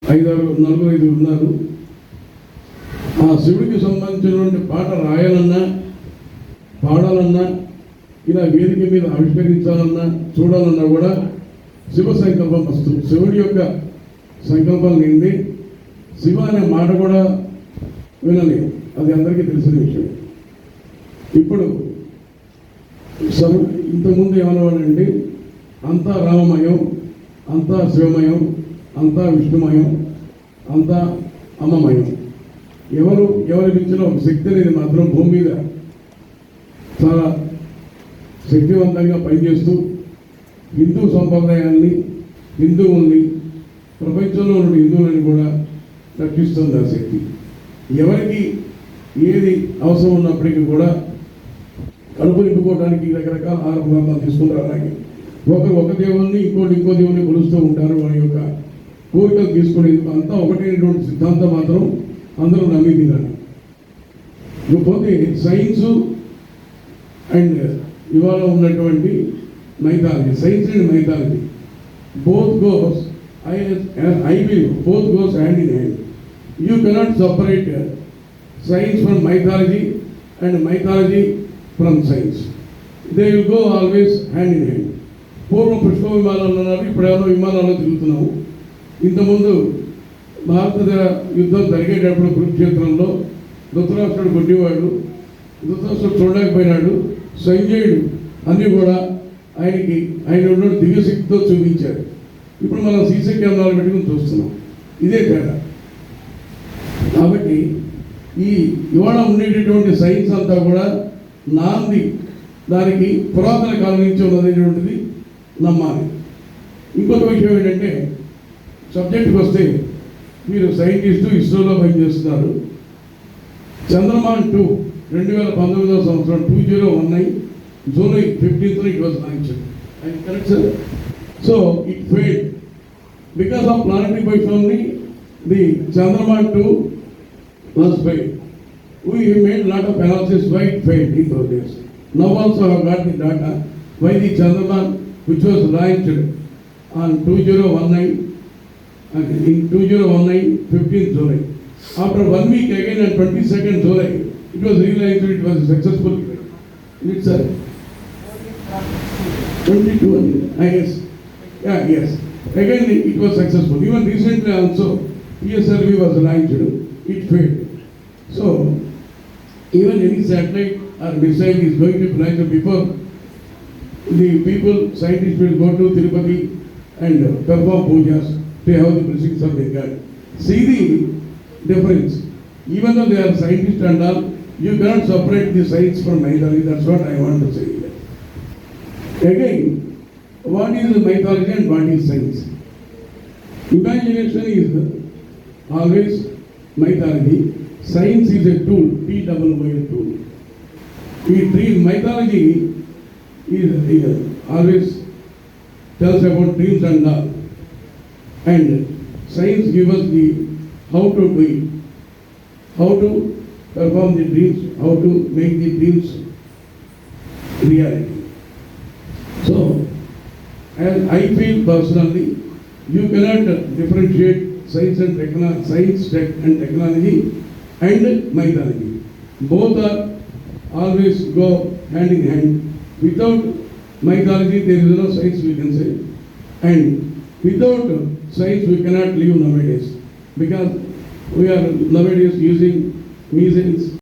నలుగురు ఐదుగురు ఉన్నారు. ఆ శివుడికి సంబంధించినటువంటి పాట రాయాలన్నా పాడాలన్నా ఇలా వేదిక మీద ఆవిష్కరించాలన్నా చూడాలన్నా కూడా శివ సంకల్పం వస్తుంది. శివుడి యొక్క సంకల్పం లేనిది శివ అనే మాట కూడా వినలేదు. అది అందరికీ తెలిసిన విషయం. ఇప్పుడు ఇంతకుముందు ఏమన్నవాడండి, అంతా రామమయం, అంతా శివమయం, అంతా విష్ణుమయం, అంతా అమ్మమయం. ఎవరి మించిన ఒక శక్తి అనేది మాత్రం భూమి మీద చాలా శక్తివంతంగా పనిచేస్తూ హిందూ సంప్రదాయాన్ని, హిందువుల్ని, ప్రపంచంలో ఉన్న హిందువులని కూడా రక్షిస్తుంది ఆ శక్తి. ఎవరికి ఏది అవసరం ఉన్నప్పటికీ కూడా కడుపు నింపుకోవడానికి రకరకాల ఆహార పదార్థాలు తీసుకుంటారు. అలాగే ఒకరు ఒక దేవుణ్ణి ఇంకో దేవుణ్ణి కొలుస్తూ ఉంటారు. వారి యొక్క కోరికలు తీసుకునేందుకు అంతా ఒకటైనటువంటి సిద్ధాంతం మాత్రం అందరూ నమ్మింది. కానీ ఇకపోతే సైన్సు అండ్ ఇవాళ ఉన్నటువంటి mythology, science and mythology both goes hand in hand. You cannot separate science from mythology and mythology from science. They will go always hand in hand. పూర్వం పుష్ప విమానాలు ఉన్నారు, ఇప్పుడేమో విమానాల్లో తిరుగుతున్నాము. ఇంతకుముందు భారత యుద్ధం జరిగేటప్పుడు కురుక్షేత్రంలో ధృతరాష్ట్రుడు కొట్టేవాడు, ధృతరాష్ట్రుడు చూడలేకపోయినాడు. సంజయుడు అన్నీ కూడా ఆయన ఉన్న దివ్యశక్తితో చూపించాడు. ఇప్పుడు మనం సీసీ కెమెరాలు పెట్టుకుని చూస్తున్నాం. ఇదే తేడా. కాబట్టి ఇవాళ ఉండేటటువంటి సైన్స్ అంతా కూడా నాంది దానికి పురాతన కాలం నుంచి ఉన్నదనేటువంటిది నమ్మాలి. ఇంకొక విషయం ఏంటంటే, సబ్జెక్టుకి వస్తే మీరు సైంటిస్టు ఇస్రోలో పనిచేస్తున్నారు. చంద్రమాన్ 2 2019 సంవత్సరం 2019 July 15th it was launched. Am I correct, sir? So it failed. Because of planetary position only, the Chandraman 2 was failed. We made a lot of analysis why it failed in those days. Now also I have got the data why the Chandraman, which was launched on 2019, in 2019 15th July. After 1 week again on 22nd July, it was realized it was successful. It's a 22, yes. Yeah, yes. Again it was successful. Even recently also PSLV was launched. It failed. So even any satellite or missile is going to be launched before the people, scientists will go to Tirupati and perform pujas. They have the blessings of their God. See the difference. Even though they are scientists and all, you cannot separate the science from mythology. That's what I want to say. Again, what is mythology and what is science? Imagination is always mythology. Science is a tool, T-double-Y tool. Mythology is always tells about dreams and all. And science gives us the how to do it, how to perform the dreams, how to make the dreams reality. So, as I feel personally, you cannot differentiate science and technology and mythology. Both are always go hand in hand. Without mythology, there is no science, we can say. And without science, we cannot live nowadays. Because we are nowadays using missiles,